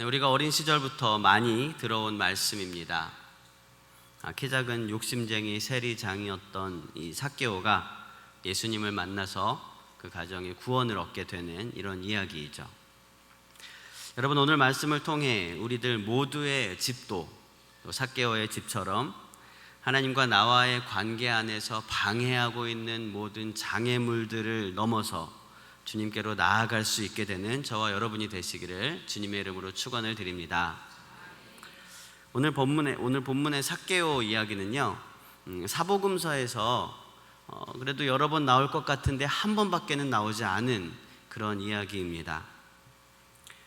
우리가 어린 시절부터 많이 들어온 말씀입니다. 키 작은 욕심쟁이 세리장이었던 이 삭개오가 예수님을 만나서 그 가정에 구원을 얻게 되는 이런 이야기이죠. 여러분, 오늘 말씀을 통해 우리들 모두의 집도 또 삭개오의 집처럼 하나님과 나와의 관계 안에서 방해하고 있는 모든 장애물들을 넘어서 주님께로 나아갈 수 있게 되는 저와 여러분이 되시기를 주님의 이름으로 축원을 드립니다. 오늘 본문의 삭개오 이야기는요, 사복음서에서 그래도 여러 번 나올 것 같은데 한 번밖에는 나오지 않은 그런 이야기입니다.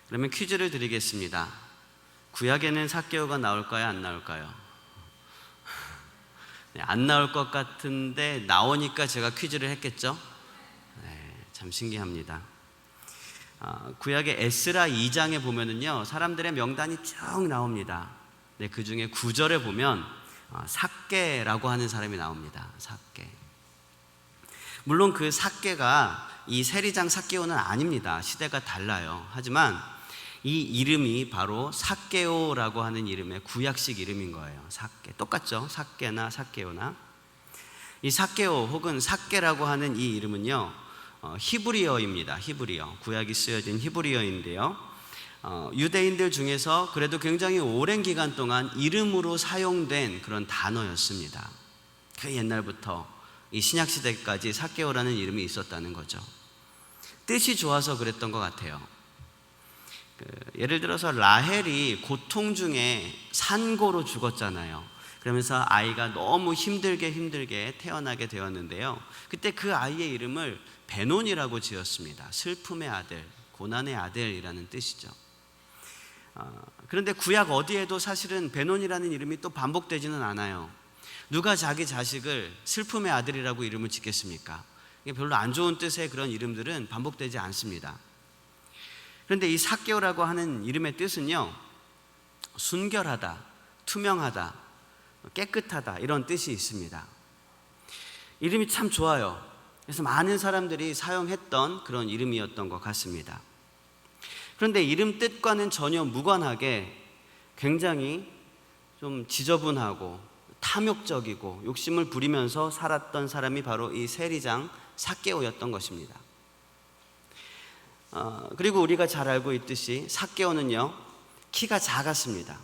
그러면 퀴즈를 드리겠습니다. 구약에는 삭개오가 나올까요, 안 나올까요? 네, 안 나올 것 같은데 나오니까 제가 퀴즈를 했겠죠? 참 신기합니다. 구약의 에스라 2장에 보면은요, 사람들의 명단이 쭉 나옵니다. 네, 그 중에 9절에 보면 삭개라고 하는 사람이 나옵니다. 삭개. 물론 그 삭개가 이 세리장 삭개오는 아닙니다. 시대가 달라요. 하지만 이 이름이 바로 삭개오라고 하는 이름의 구약식 이름인 거예요. 삭개. 똑같죠? 삭개나 삭개오나. 이 삭개오 혹은 삭개라고 하는 이 이름은요, 히브리어입니다. 히브리어. 구약이 쓰여진 히브리어인데요, 유대인들 중에서 그래도 굉장히 오랜 기간 동안 이름으로 사용된 그런 단어였습니다. 그 옛날부터 이 신약시대까지 삭개오라는 이름이 있었다는 거죠. 뜻이 좋아서 그랬던 것 같아요. 예를 들어서 라헬이 고통 중에 산고로 죽었잖아요. 그러면서 아이가 너무 힘들게 태어나게 되었는데요, 그때 그 아이의 이름을 베논이라고 지었습니다. 슬픔의 아들, 고난의 아들이라는 뜻이죠. 그런데 구약 어디에도 사실은 베논이라는 이름이 또 반복되지는 않아요. 누가 자기 자식을 슬픔의 아들이라고 이름을 짓겠습니까? 이게 별로 안 좋은 뜻의 그런 이름들은 반복되지 않습니다. 그런데 이 삭개오라고 하는 이름의 뜻은요, 순결하다, 투명하다, 깨끗하다, 이런 뜻이 있습니다. 이름이 참 좋아요. 그래서 많은 사람들이 사용했던 그런 이름이었던 것 같습니다. 그런데 이름 뜻과는 전혀 무관하게 굉장히 좀 지저분하고 탐욕적이고 욕심을 부리면서 살았던 사람이 바로 이 세리장 삭개오였던 것입니다. 그리고 우리가 잘 알고 있듯이 삭개오는요, 키가 작았습니다.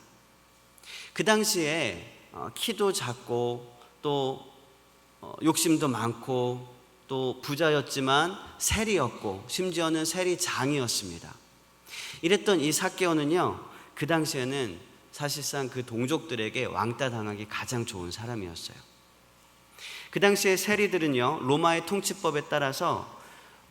그 당시에 키도 작고 또 욕심도 많고 또 부자였지만 세리였고 심지어는 세리장이었습니다. 이랬던 이 삭개오는요, 그 당시에는 사실상 그 동족들에게 왕따 당하기 가장 좋은 사람이었어요. 그 당시에 세리들은요, 로마의 통치법에 따라서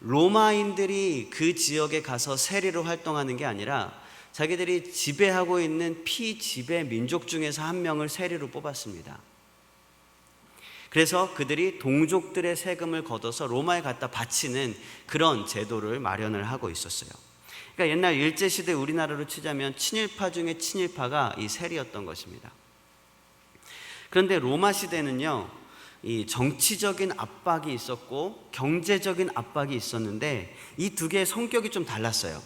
로마인들이 그 지역에 가서 세리로 활동하는 게 아니라 자기들이 지배하고 있는 피지배 민족 중에서 한 명을 세리로 뽑았습니다. 그래서 그들이 동족들의 세금을 걷어서 로마에 갖다 바치는 그런 제도를 마련을 하고 있었어요. 그러니까 옛날 일제시대 우리나라로 치자면 친일파 중에 친일파가 이 세리였던 것입니다. 그런데 로마 시대는요, 이 정치적인 압박이 있었고 경제적인 압박이 있었는데 이 두 개의 성격이 좀 달랐어요.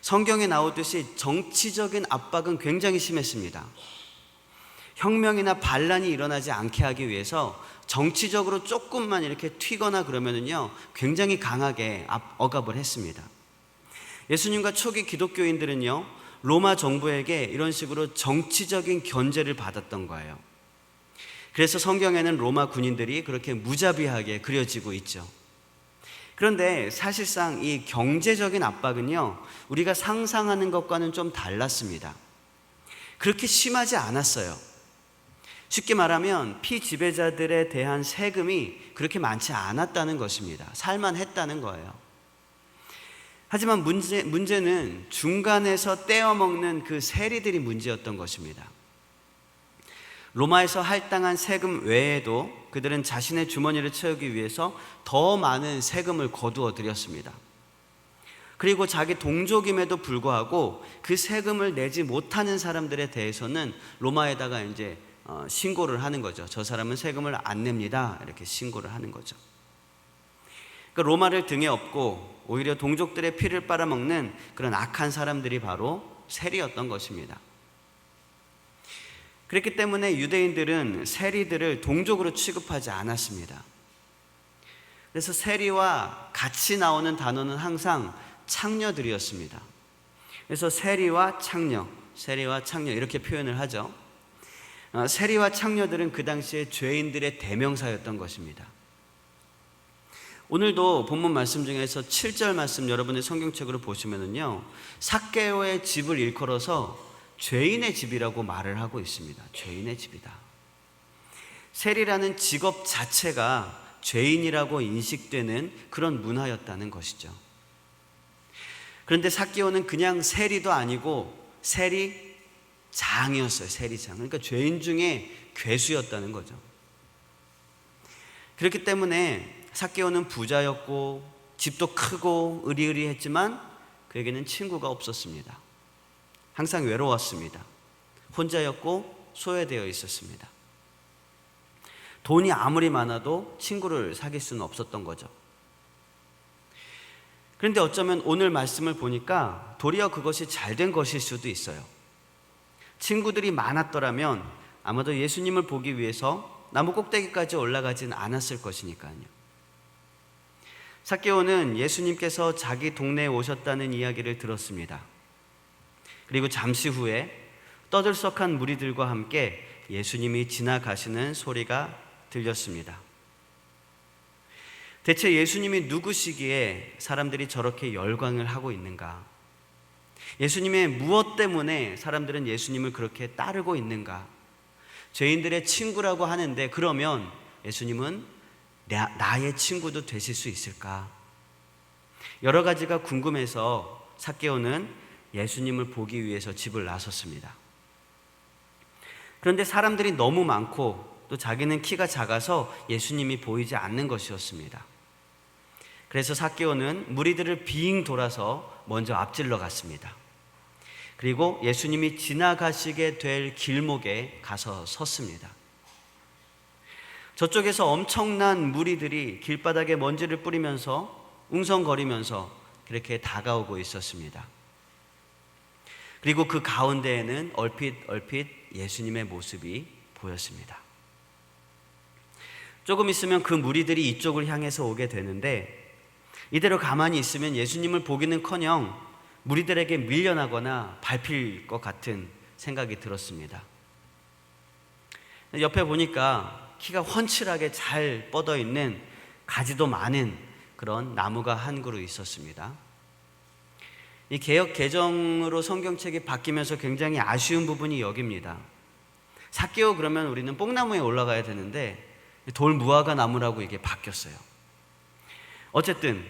성경에 나오듯이 정치적인 압박은 굉장히 심했습니다. 혁명이나 반란이 일어나지 않게 하기 위해서 정치적으로 조금만 이렇게 튀거나 그러면은요, 굉장히 강하게 억압을 했습니다. 예수님과 초기 기독교인들은요, 로마 정부에게 이런 식으로 정치적인 견제를 받았던 거예요. 그래서 성경에는 로마 군인들이 그렇게 무자비하게 그려지고 있죠. 그런데 사실상 이 경제적인 압박은요, 우리가 상상하는 것과는 좀 달랐습니다. 그렇게 심하지 않았어요. 쉽게 말하면 피지배자들에 대한 세금이 그렇게 많지 않았다는 것입니다. 살만했다는 거예요. 하지만 문제는 중간에서 떼어먹는 그 세리들이 문제였던 것입니다. 로마에서 할당한 세금 외에도 그들은 자신의 주머니를 채우기 위해서 더 많은 세금을 거두어 들였습니다. 그리고 자기 동족임에도 불구하고 그 세금을 내지 못하는 사람들에 대해서는 로마에다가 이제 신고를 하는 거죠. 저 사람은 세금을 안 냅니다, 이렇게 신고를 하는 거죠. 그러니까 로마를 등에 업고 오히려 동족들의 피를 빨아먹는 그런 악한 사람들이 바로 세리였던 것입니다. 그렇기 때문에 유대인들은 세리들을 동족으로 취급하지 않았습니다. 그래서 세리와 같이 나오는 단어는 항상 창녀들이었습니다. 그래서 세리와 창녀 이렇게 표현을 하죠. 세리와 창녀들은 그 당시에 죄인들의 대명사였던 것입니다. 오늘도 본문 말씀 중에서 7절 말씀 여러분의 성경책으로 보시면은요, 삭개오의 집을 일컬어서 죄인의 집이라고 말을 하고 있습니다. 죄인의 집이다. 세리라는 직업 자체가 죄인이라고 인식되는 그런 문화였다는 것이죠. 그런데 삭개오는 그냥 세리도 아니고 세리장이었어요. 세리장. 그러니까 죄인 중에 괴수였다는 거죠. 그렇기 때문에 삭개오는 부자였고 집도 크고 의리의리했지만 그에게는 친구가 없었습니다. 항상 외로웠습니다. 혼자였고 소외되어 있었습니다. 돈이 아무리 많아도 친구를 사귈 수는 없었던 거죠. 그런데 어쩌면 오늘 말씀을 보니까 도리어 그것이 잘된 것일 수도 있어요. 친구들이 많았더라면 아마도 예수님을 보기 위해서 나무 꼭대기까지 올라가진 않았을 것이니까요. 삭개오는 예수님께서 자기 동네에 오셨다는 이야기를 들었습니다. 그리고 잠시 후에 떠들썩한 무리들과 함께 예수님이 지나가시는 소리가 들렸습니다. 대체 예수님이 누구시기에 사람들이 저렇게 열광을 하고 있는가? 예수님의 무엇 때문에 사람들은 예수님을 그렇게 따르고 있는가? 죄인들의 친구라고 하는데 그러면 예수님은 나의 친구도 되실 수 있을까? 여러 가지가 궁금해서 삭개오는 예수님을 보기 위해서 집을 나섰습니다. 그런데 사람들이 너무 많고 또 자기는 키가 작아서 예수님이 보이지 않는 것이었습니다. 그래서 삭개오는 무리들을 빙 돌아서 먼저 앞질러 갔습니다. 그리고 예수님이 지나가시게 될 길목에 가서 섰습니다. 저쪽에서 엄청난 무리들이 길바닥에 먼지를 뿌리면서 웅성거리면서 그렇게 다가오고 있었습니다. 그리고 그 가운데에는 얼핏 예수님의 모습이 보였습니다. 조금 있으면 그 무리들이 이쪽을 향해서 오게 되는데 이대로 가만히 있으면 예수님을 보기는커녕 무리들에게 밀려나거나 밟힐 것 같은 생각이 들었습니다. 옆에 보니까 키가 훤칠하게 잘 뻗어 있는 가지도 많은 그런 나무가 한 그루 있었습니다. 이 개역 개정으로 성경책이 바뀌면서 굉장히 아쉬운 부분이 여기입니다. 삭개오 그러면 우리는 뽕나무에 올라가야 되는데 돌무화과 나무라고 이게 바뀌었어요. 어쨌든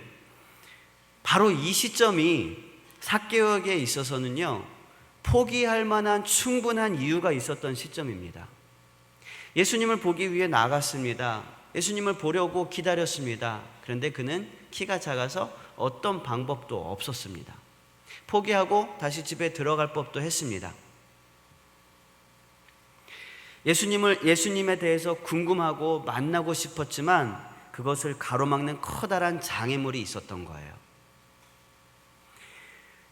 바로 이 시점이 삭개오에게 있어서는요, 포기할 만한 충분한 이유가 있었던 시점입니다. 예수님을 보기 위해 나갔습니다. 예수님을 보려고 기다렸습니다. 그런데 그는 키가 작아서 어떤 방법도 없었습니다. 포기하고 다시 집에 들어갈 법도 했습니다. 예수님에 대해서 궁금하고 만나고 싶었지만 그것을 가로막는 커다란 장애물이 있었던 거예요.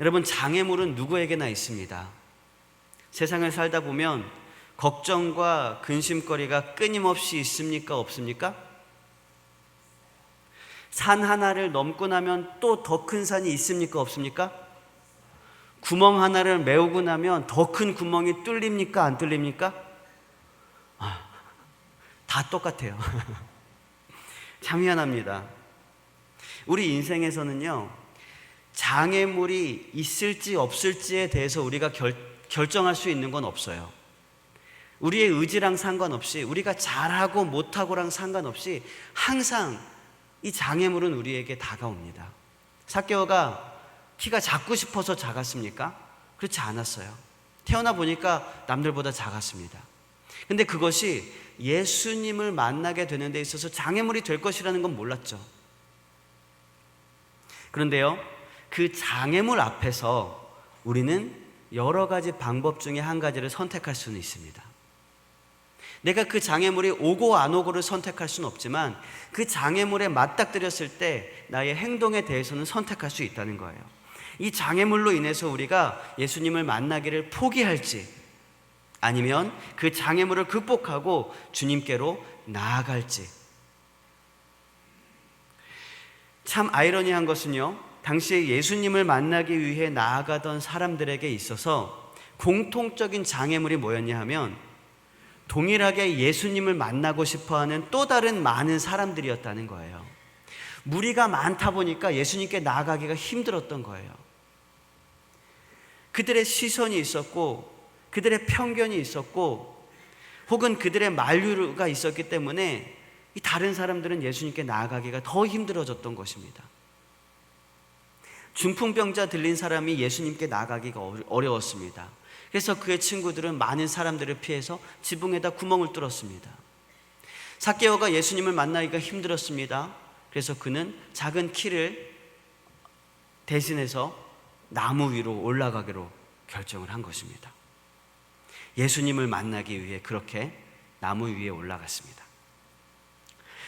여러분, 장애물은 누구에게나 있습니다. 세상을 살다 보면 걱정과 근심거리가 끊임없이 있습니까? 없습니까? 산 하나를 넘고 나면 또 더 큰 산이 있습니까? 없습니까? 구멍 하나를 메우고 나면 더 큰 구멍이 뚫립니까? 안 뚫립니까? 다 똑같아요. 참 희한합니다. 우리 인생에서는요, 장애물이 있을지 없을지에 대해서 우리가 결정할 수 있는 건 없어요. 우리의 의지랑 상관없이, 우리가 잘하고 못하고랑 상관없이 항상 이 장애물은 우리에게 다가옵니다. 삭개오가 키가 작고 싶어서 작았습니까? 그렇지 않았어요. 태어나 보니까 남들보다 작았습니다. 근데 그것이 예수님을 만나게 되는 데 있어서 장애물이 될 것이라는 건 몰랐죠. 그런데요, 그 장애물 앞에서 우리는 여러 가지 방법 중에 한 가지를 선택할 수는 있습니다. 내가 그 장애물이 오고 안 오고를 선택할 수는 없지만 그 장애물에 맞닥뜨렸을 때 나의 행동에 대해서는 선택할 수 있다는 거예요. 이 장애물로 인해서 우리가 예수님을 만나기를 포기할지, 아니면 그 장애물을 극복하고 주님께로 나아갈지. 참 아이러니한 것은요, 당시에 예수님을 만나기 위해 나아가던 사람들에게 있어서 공통적인 장애물이 뭐였냐 하면 동일하게 예수님을 만나고 싶어하는 또 다른 많은 사람들이었다는 거예요. 무리가 많다 보니까 예수님께 나아가기가 힘들었던 거예요. 그들의 시선이 있었고, 그들의 편견이 있었고, 혹은 그들의 만류가 있었기 때문에 이 다른 사람들은 예수님께 나아가기가 더 힘들어졌던 것입니다. 중풍병자 들린 사람이 예수님께 나아가기가 어려웠습니다. 그래서 그의 친구들은 많은 사람들을 피해서 지붕에다 구멍을 뚫었습니다. 삭개오가 예수님을 만나기가 힘들었습니다. 그래서 그는 작은 키를 대신해서 나무 위로 올라가기로 결정을 한 것입니다. 예수님을 만나기 위해 그렇게 나무 위에 올라갔습니다.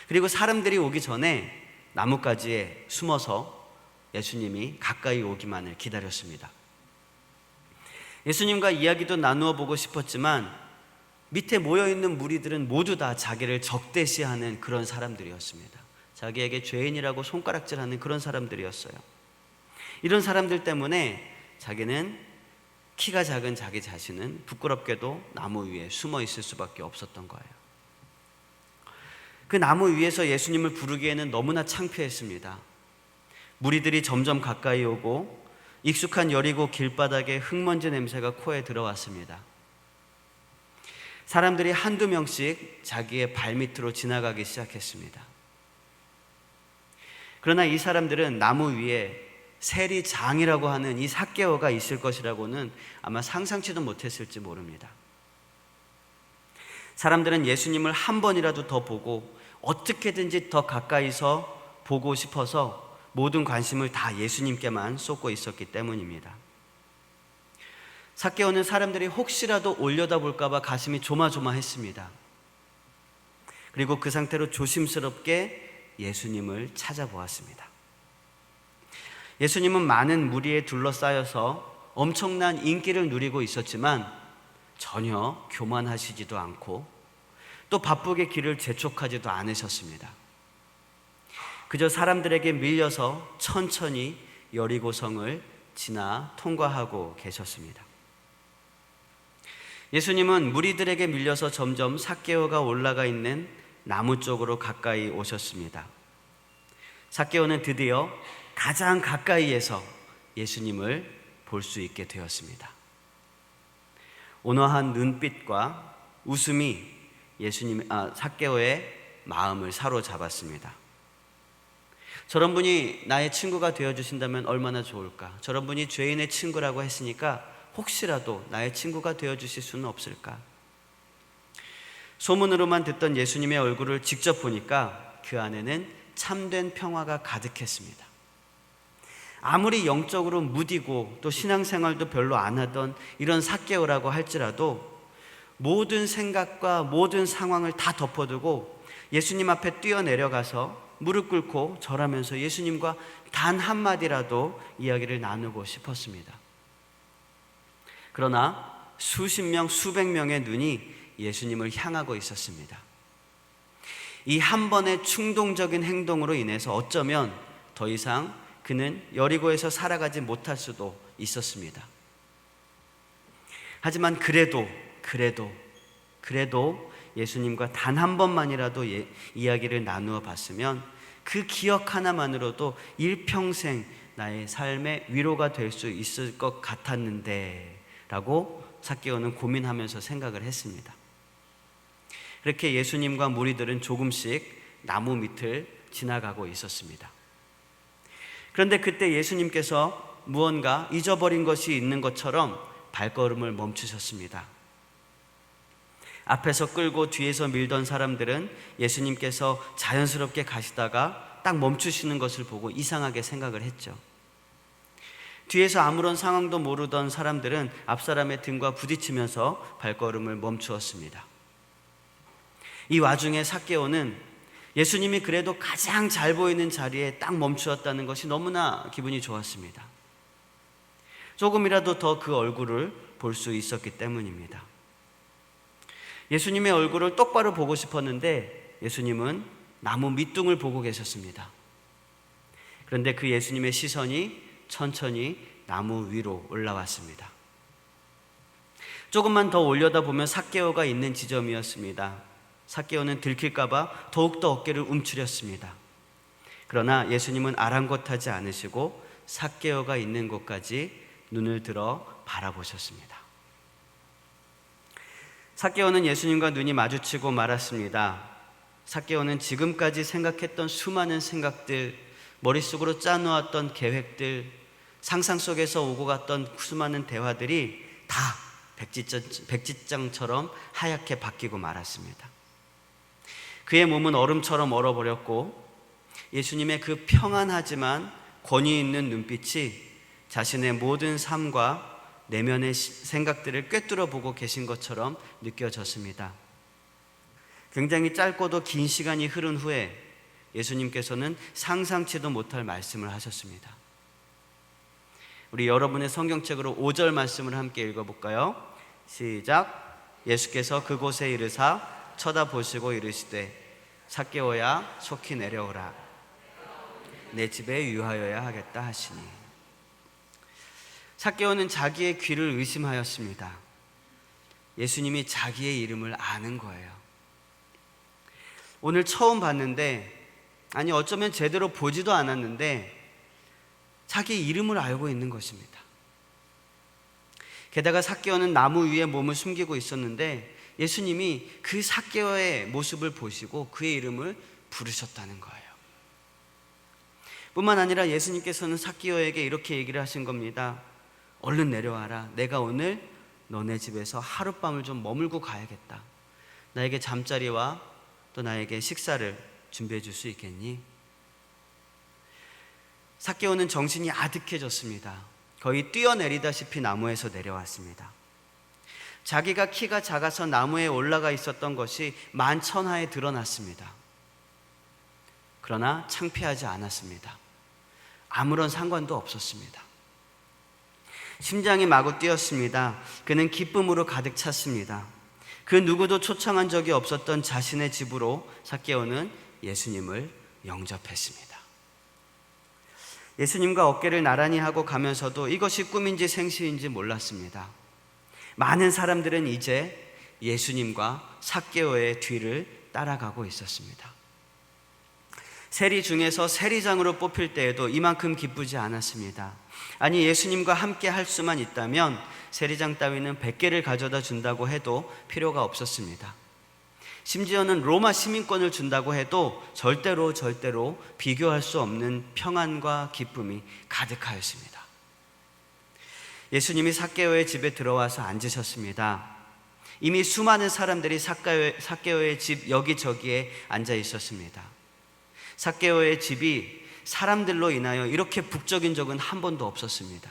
그리고 사람들이 오기 전에 나뭇가지에 숨어서 예수님이 가까이 오기만을 기다렸습니다. 예수님과 이야기도 나누어 보고 싶었지만 밑에 모여있는 무리들은 모두 다 자기를 적대시하는 그런 사람들이었습니다. 자기에게 죄인이라고 손가락질하는 그런 사람들이었어요. 이런 사람들 때문에 자기는, 키가 작은 자기 자신은 부끄럽게도 나무 위에 숨어 있을 수밖에 없었던 거예요. 그 나무 위에서 예수님을 부르기에는 너무나 창피했습니다. 무리들이 점점 가까이 오고 익숙한 여리고 길바닥에 흙먼지 냄새가 코에 들어왔습니다. 사람들이 한두 명씩 자기의 발밑으로 지나가기 시작했습니다. 그러나 이 사람들은 나무 위에 세리장이라고 하는 이 삭개오가 있을 것이라고는 아마 상상치도 못했을지 모릅니다. 사람들은 예수님을 한 번이라도 더 보고 어떻게든지 더 가까이서 보고 싶어서 모든 관심을 다 예수님께만 쏟고 있었기 때문입니다. 삭개오는 사람들이 혹시라도 올려다볼까 봐 가슴이 조마조마했습니다. 그리고 그 상태로 조심스럽게 예수님을 찾아보았습니다. 예수님은 많은 무리에 둘러싸여서 엄청난 인기를 누리고 있었지만 전혀 교만하시지도 않고 또 바쁘게 길을 재촉하지도 않으셨습니다. 그저 사람들에게 밀려서 천천히 여리고성을 지나 통과하고 계셨습니다. 예수님은 무리들에게 밀려서 점점 삭개오가 올라가 있는 나무 쪽으로 가까이 오셨습니다. 삭개오는 드디어 가장 가까이에서 예수님을 볼 수 있게 되었습니다. 온화한 눈빛과 웃음이 삭개오의 마음을 사로잡았습니다. 저런 분이 나의 친구가 되어주신다면 얼마나 좋을까? 저런 분이 죄인의 친구라고 했으니까 혹시라도 나의 친구가 되어주실 수는 없을까? 소문으로만 듣던 예수님의 얼굴을 직접 보니까 그 안에는 참된 평화가 가득했습니다. 아무리 영적으로 무디고 또 신앙생활도 별로 안 하던 이런 삭개오라고 할지라도 모든 생각과 모든 상황을 다 덮어두고 예수님 앞에 뛰어내려가서 무릎 꿇고 절하면서 예수님과 단 한마디라도 이야기를 나누고 싶었습니다. 그러나 수십 명, 수백 명의 눈이 예수님을 향하고 있었습니다. 이 한 번의 충동적인 행동으로 인해서 어쩌면 더 이상 그는 여리고에서 살아가지 못할 수도 있었습니다. 하지만 그래도 예수님과 단 한 번만이라도 이야기를 나누어 봤으면 그 기억 하나만으로도 일평생 나의 삶의 위로가 될 수 있을 것 같았는데 라고 삭개오는 고민하면서 생각을 했습니다. 그렇게 예수님과 무리들은 조금씩 나무 밑을 지나가고 있었습니다. 그런데 그때 예수님께서 무언가 잊어버린 것이 있는 것처럼 발걸음을 멈추셨습니다. 앞에서 끌고 뒤에서 밀던 사람들은 예수님께서 자연스럽게 가시다가 딱 멈추시는 것을 보고 이상하게 생각을 했죠. 뒤에서 아무런 상황도 모르던 사람들은 앞사람의 등과 부딪히면서 발걸음을 멈추었습니다. 이 와중에 삭개오는 예수님이 그래도 가장 잘 보이는 자리에 딱 멈추었다는 것이 너무나 기분이 좋았습니다. 조금이라도 더 그 얼굴을 볼 수 있었기 때문입니다. 예수님의 얼굴을 똑바로 보고 싶었는데 예수님은 나무 밑둥을 보고 계셨습니다. 그런데 그 예수님의 시선이 천천히 나무 위로 올라왔습니다. 조금만 더 올려다보면 삭개오가 있는 지점이었습니다. 삭개오는 들킬까봐 더욱더 어깨를 움츠렸습니다. 그러나 예수님은 아랑곳하지 않으시고 삭개오가 있는 곳까지 눈을 들어 바라보셨습니다. 삭개오는 예수님과 눈이 마주치고 말았습니다. 삭개오는 지금까지 생각했던 수많은 생각들, 머릿속으로 짜놓았던 계획들, 상상 속에서 오고 갔던 수많은 대화들이 다 백지장처럼 하얗게 바뀌고 말았습니다. 그의 몸은 얼음처럼 얼어버렸고 예수님의 그 평안하지만 권위 있는 눈빛이 자신의 모든 삶과 내면의 생각들을 꿰뚫어 보고 계신 것처럼 느껴졌습니다. 굉장히 짧고도 긴 시간이 흐른 후에 예수님께서는 상상치도 못할 말씀을 하셨습니다. 우리 여러분의 성경책으로 5절 말씀을 함께 읽어볼까요? 시작. 예수께서 그곳에 이르사 쳐다보시고 이르시되 삭개오야 속히 내려오라. 내 집에 유하여야 하겠다 하시니. 삭개오는 자기의 귀를 의심하였습니다. 예수님이 자기의 이름을 아는 거예요. 오늘 처음 봤는데, 아니 어쩌면 제대로 보지도 않았는데 자기 이름을 알고 있는 것입니다. 게다가 삭개오는 나무 위에 몸을 숨기고 있었는데 예수님이 그 삭개오의 모습을 보시고 그의 이름을 부르셨다는 거예요. 뿐만 아니라 예수님께서는 삭개오에게 이렇게 얘기를 하신 겁니다. 얼른 내려와라. 내가 오늘 너네 집에서 하룻밤을 좀 머물고 가야겠다. 나에게 잠자리와 또 나에게 식사를 준비해 줄 수 있겠니? 삭개오는 정신이 아득해졌습니다. 거의 뛰어내리다시피 나무에서 내려왔습니다. 자기가 키가 작아서 나무에 올라가 있었던 것이 만천하에 드러났습니다. 그러나 창피하지 않았습니다. 아무런 상관도 없었습니다. 심장이 마구 뛰었습니다. 그는 기쁨으로 가득 찼습니다. 그 누구도 초청한 적이 없었던 자신의 집으로 삭개오는 예수님을 영접했습니다. 예수님과 어깨를 나란히 하고 가면서도 이것이 꿈인지 생시인지 몰랐습니다. 많은 사람들은 이제 예수님과 삭개오의 뒤를 따라가고 있었습니다. 세리 중에서 세리장으로 뽑힐 때에도 이만큼 기쁘지 않았습니다. 아니 예수님과 함께 할 수만 있다면 세리장 따위는 100개를 가져다 준다고 해도 필요가 없었습니다. 심지어는 로마 시민권을 준다고 해도 절대로 비교할 수 없는 평안과 기쁨이 가득하였습니다. 예수님이 삭개오의 집에 들어와서 앉으셨습니다. 이미 수많은 사람들이 삭개오의 집 여기저기에 앉아 있었습니다. 삭개오의 집이 사람들로 인하여 이렇게 북적인 적은 한 번도 없었습니다.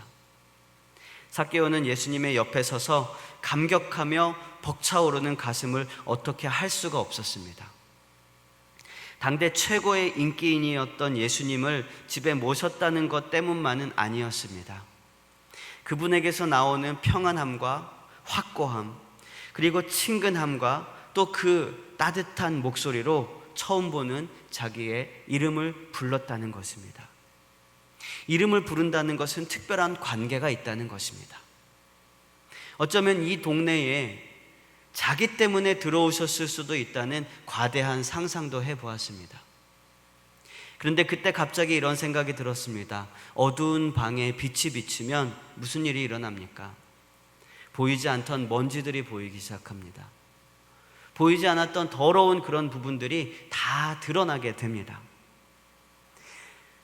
삭개오는 예수님의 옆에 서서 감격하며 벅차오르는 가슴을 어떻게 할 수가 없었습니다. 당대 최고의 인기인이었던 예수님을 집에 모셨다는 것 때문만은 아니었습니다. 그분에게서 나오는 평안함과 확고함, 그리고 친근함과 또 그 따뜻한 목소리로 처음 보는 자기의 이름을 불렀다는 것입니다. 이름을 부른다는 것은 특별한 관계가 있다는 것입니다. 어쩌면 이 동네에 자기 때문에 들어오셨을 수도 있다는 과대한 상상도 해보았습니다. 그런데 그때 갑자기 이런 생각이 들었습니다. 어두운 방에 빛이 비치면 무슨 일이 일어납니까? 보이지 않던 먼지들이 보이기 시작합니다. 보이지 않았던 더러운 그런 부분들이 다 드러나게 됩니다.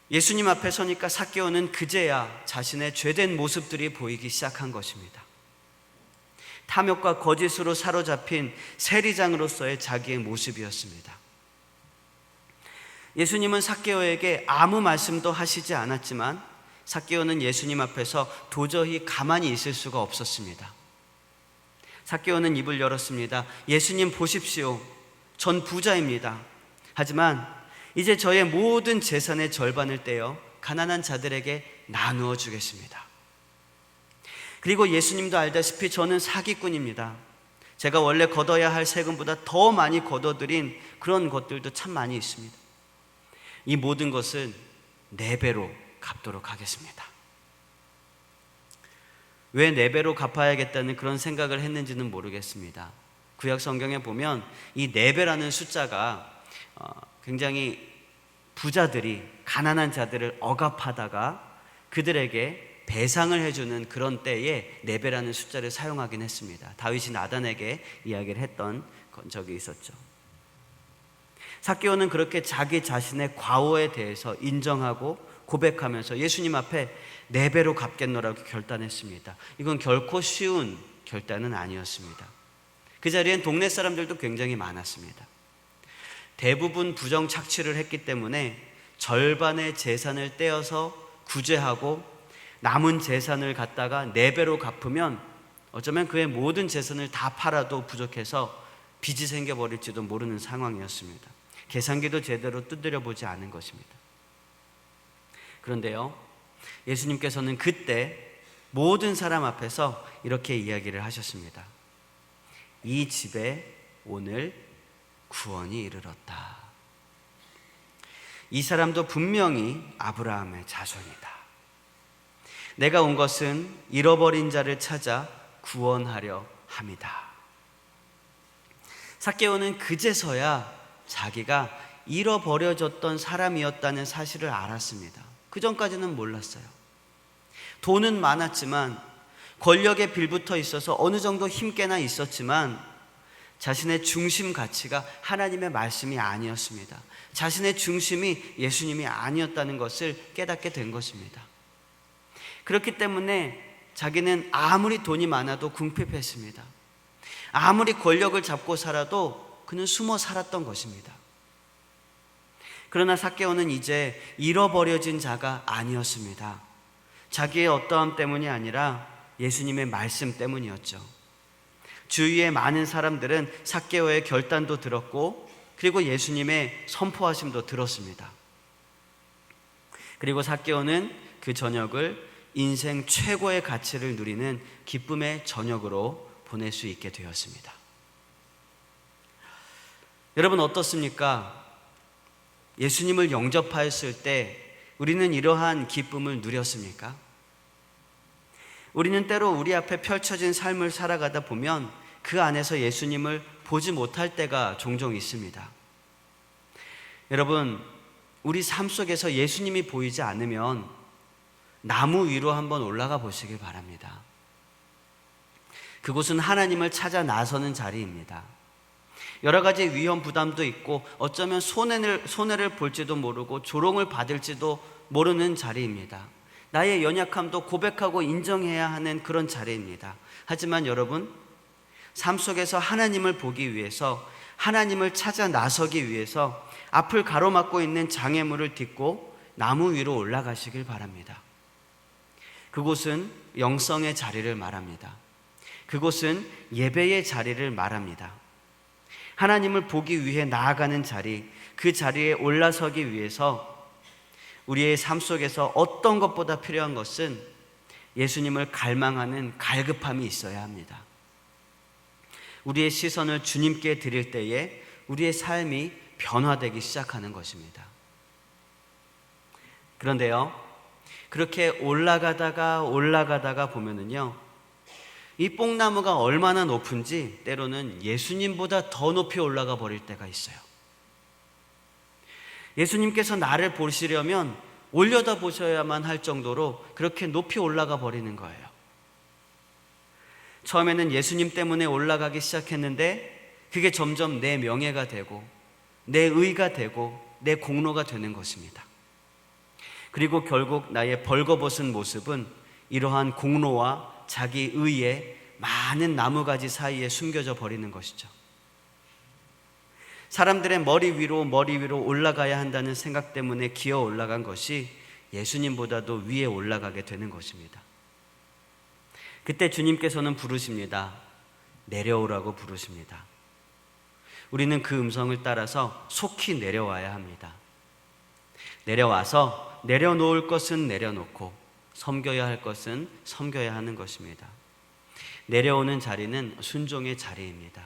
예수님 앞에 서니까 삭개오는 그제야 자신의 죄된 모습들이 보이기 시작한 것입니다. 탐욕과 거짓으로 사로잡힌 세리장으로서의 자기의 모습이었습니다. 예수님은 삭개오에게 아무 말씀도 하시지 않았지만 삭개오는 예수님 앞에서 도저히 가만히 있을 수가 없었습니다. 삭개오는 입을 열었습니다. 예수님 보십시오. 전 부자입니다. 하지만 이제 저의 모든 재산의 절반을 떼어 가난한 자들에게 나누어 주겠습니다. 그리고 예수님도 알다시피 저는 사기꾼입니다. 제가 원래 걷어야 할 세금보다 더 많이 걷어들인 그런 것들도 참 많이 있습니다. 이 모든 것은 4배로 갚도록 하겠습니다. 왜 4배로 갚아야겠다는 그런 생각을 했는지는 모르겠습니다. 구약 성경에 보면 이 4배라는 숫자가 굉장히 부자들이 가난한 자들을 억압하다가 그들에게 배상을 해주는 그런 때에 4배라는 숫자를 사용하긴 했습니다. 다윗이 나단에게 이야기를 했던 적이 있었죠. 삭개오는 그렇게 자기 자신의 과오에 대해서 인정하고 고백하면서 예수님 앞에 4배로 갚겠노라고 결단했습니다. 이건 결코 쉬운 결단은 아니었습니다. 그 자리엔 동네 사람들도 굉장히 많았습니다. 대부분 부정착취를 했기 때문에 절반의 재산을 떼어서 구제하고 남은 재산을 갖다가 4배로 갚으면 어쩌면 그의 모든 재산을 다 팔아도 부족해서 빚이 생겨버릴지도 모르는 상황이었습니다. 계산기도 제대로 두드려 보지 않은 것입니다. 그런데요, 예수님께서는 그때 모든 사람 앞에서 이렇게 이야기를 하셨습니다. 이 집에 오늘 구원이 이르렀다. 이 사람도 분명히 아브라함의 자손이다. 내가 온 것은 잃어버린 자를 찾아 구원하려 함이다. 삭개오는 그제서야 자기가 잃어버려졌던 사람이었다는 사실을 알았습니다. 그 전까지는 몰랐어요. 돈은 많았지만 권력에 빌붙어 있어서 어느 정도 힘께나 있었지만 자신의 중심 가치가 하나님의 말씀이 아니었습니다. 자신의 중심이 예수님이 아니었다는 것을 깨닫게 된 것입니다. 그렇기 때문에 자기는 아무리 돈이 많아도 궁핍했습니다. 아무리 권력을 잡고 살아도 그는 숨어 살았던 것입니다. 그러나 삭개오는 이제 잃어버려진 자가 아니었습니다. 자기의 어떠함 때문이 아니라 예수님의 말씀 때문이었죠. 주위의 많은 사람들은 삭개오의 결단도 들었고 그리고 예수님의 선포하심도 들었습니다. 그리고 삭개오는 그 저녁을 인생 최고의 가치를 누리는 기쁨의 저녁으로 보낼 수 있게 되었습니다. 여러분 어떻습니까? 예수님을 영접하였을 때 우리는 이러한 기쁨을 누렸습니까? 우리는 때로 우리 앞에 펼쳐진 삶을 살아가다 보면 그 안에서 예수님을 보지 못할 때가 종종 있습니다. 여러분, 우리 삶 속에서 예수님이 보이지 않으면 나무 위로 한번 올라가 보시길 바랍니다. 그곳은 하나님을 찾아 나서는 자리입니다. 여러 가지 위험 부담도 있고 어쩌면 손해를 볼지도 모르고 조롱을 받을지도 모르는 자리입니다. 나의 연약함도 고백하고 인정해야 하는 그런 자리입니다. 하지만 여러분, 삶 속에서 하나님을 보기 위해서, 하나님을 찾아 나서기 위해서 앞을 가로막고 있는 장애물을 딛고 나무 위로 올라가시길 바랍니다. 그곳은 영성의 자리를 말합니다. 그곳은 예배의 자리를 말합니다. 하나님을 보기 위해 나아가는 자리, 그 자리에 올라서기 위해서 우리의 삶 속에서 어떤 것보다 필요한 것은 예수님을 갈망하는 갈급함이 있어야 합니다. 우리의 시선을 주님께 드릴 때에 우리의 삶이 변화되기 시작하는 것입니다. 그런데요, 그렇게 올라가다가 보면은요, 이 뽕나무가 얼마나 높은지 때로는 예수님보다 더 높이 올라가 버릴 때가 있어요. 예수님께서 나를 보시려면 올려다 보셔야만 할 정도로 그렇게 높이 올라가 버리는 거예요. 처음에는 예수님 때문에 올라가기 시작했는데 그게 점점 내 명예가 되고 내 의가 되고 내 공로가 되는 것입니다. 그리고 결국 나의 벌거벗은 모습은 이러한 공로와 자기 의의 많은 나무가지 사이에 숨겨져 버리는 것이죠. 사람들의 머리 위로 올라가야 한다는 생각 때문에 기어 올라간 것이 예수님보다도 위에 올라가게 되는 것입니다. 그때 주님께서는 부르십니다. 내려오라고 부르십니다. 우리는 그 음성을 따라서 속히 내려와야 합니다. 내려와서 내려놓을 것은 내려놓고 섬겨야 할 것은 섬겨야 하는 것입니다. 내려오는 자리는 순종의 자리입니다.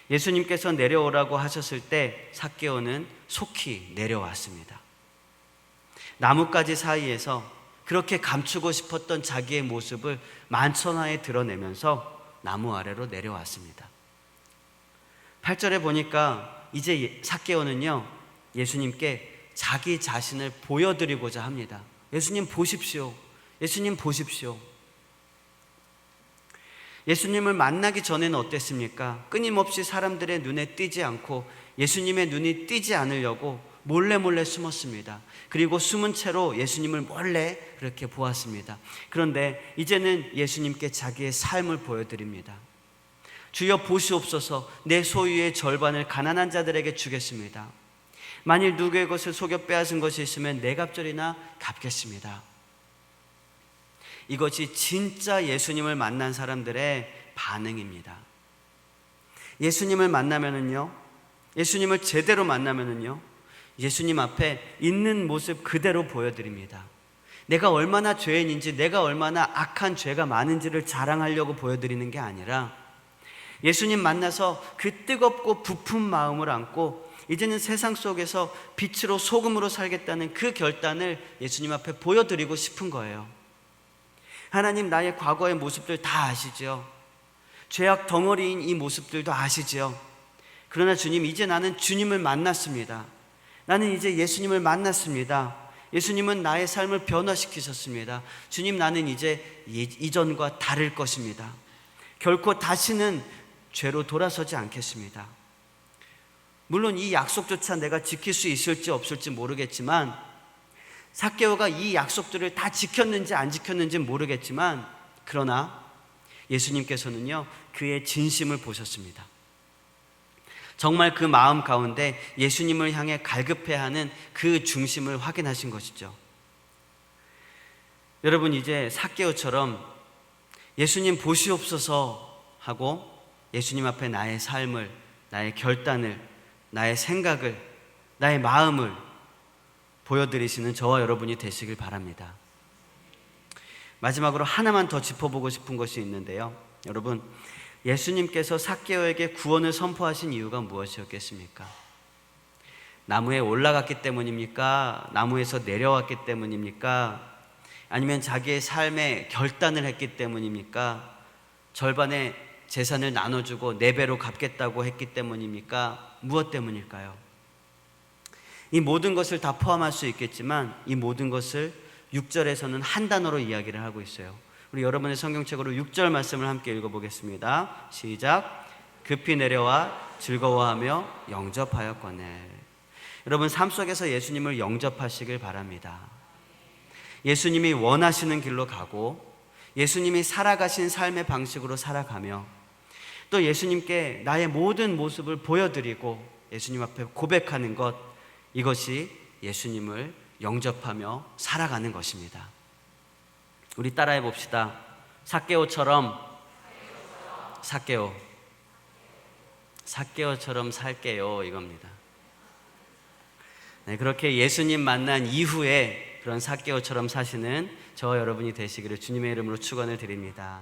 예수님께서 내려오라고 하셨을 때 삭개오는 속히 내려왔습니다. 나뭇가지 사이에서 그렇게 감추고 싶었던 자기의 모습을 만천하에 드러내면서 나무 아래로 내려왔습니다. 8절에 보니까 이제 삭개오는요, 예수님께 자기 자신을 보여드리고자 합니다. 예수님 보십시오. 예수님 보십시오. 예수님을 만나기 전에는 어땠습니까? 끊임없이 사람들의 눈에 띄지 않고 예수님의 눈이 띄지 않으려고 몰래 숨었습니다. 그리고 숨은 채로 예수님을 몰래 그렇게 보았습니다. 그런데 이제는 예수님께 자기의 삶을 보여드립니다. 주여 보시옵소서, 내 소유의 절반을 가난한 자들에게 주겠습니다. 만일 누구의 것을 속여 빼앗은 것이 있으면 네 갑절이나 갚겠습니다. 이것이 진짜 예수님을 만난 사람들의 반응입니다. 예수님을 만나면은요, 예수님을 제대로 만나면은요, 예수님 앞에 있는 모습 그대로 보여드립니다. 내가 얼마나 죄인인지, 내가 얼마나 악한 죄가 많은지를 자랑하려고 보여드리는 게 아니라 예수님 만나서 그 뜨겁고 부푼 마음을 안고 이제는 세상 속에서 빛으로 소금으로 살겠다는 그 결단을 예수님 앞에 보여드리고 싶은 거예요. 하나님, 나의 과거의 모습들 다 아시죠? 죄악 덩어리인 이 모습들도 아시죠? 그러나 주님, 이제 나는 주님을 만났습니다. 나는 이제 예수님을 만났습니다. 예수님은 나의 삶을 변화시키셨습니다. 주님, 나는 이제 이전과 다를 것입니다. 결코 다시는 죄로 돌아서지 않겠습니다. 물론 이 약속조차 내가 지킬 수 있을지 없을지 모르겠지만, 삭개오가 이 약속들을 다 지켰는지 안 지켰는지는 모르겠지만, 그러나 예수님께서는요, 그의 진심을 보셨습니다. 정말 그 마음 가운데 예수님을 향해 갈급해하는 그 중심을 확인하신 것이죠. 여러분, 이제 삭개오처럼 예수님 보시옵소서 하고 예수님 앞에 나의 삶을, 나의 결단을, 나의 생각을, 나의 마음을 보여드리시는 저와 여러분이 되시길 바랍니다. 마지막으로 하나만 더 짚어보고 싶은 것이 있는데요. 여러분, 예수님께서 삭개오에게 구원을 선포하신 이유가 무엇이었겠습니까? 나무에 올라갔기 때문입니까? 나무에서 내려왔기 때문입니까? 아니면 자기의 삶에 결단을 했기 때문입니까? 절반의 재산을 나눠주고 4배로 갚겠다고 했기 때문입니까? 무엇 때문일까요? 이 모든 것을 다 포함할 수 있겠지만 이 모든 것을 6절에서는 한 단어로 이야기를 하고 있어요. 우리 여러분의 성경책으로 6절 말씀을 함께 읽어보겠습니다. 시작. 급히 내려와 즐거워하며 영접하였거늘. 여러분, 삶 속에서 예수님을 영접하시길 바랍니다. 예수님이 원하시는 길로 가고 예수님이 살아가신 삶의 방식으로 살아가며 또 예수님께 나의 모든 모습을 보여드리고 예수님 앞에 고백하는 것, 이것이 예수님을 영접하며 살아가는 것입니다. 우리 따라해 봅시다. 삭개오처럼 삭개오처럼 살게요, 이겁니다. 네, 그렇게 예수님 만난 이후에 그런 삭개오처럼 사시는 저와 여러분이 되시기를 주님의 이름으로 축원을 드립니다.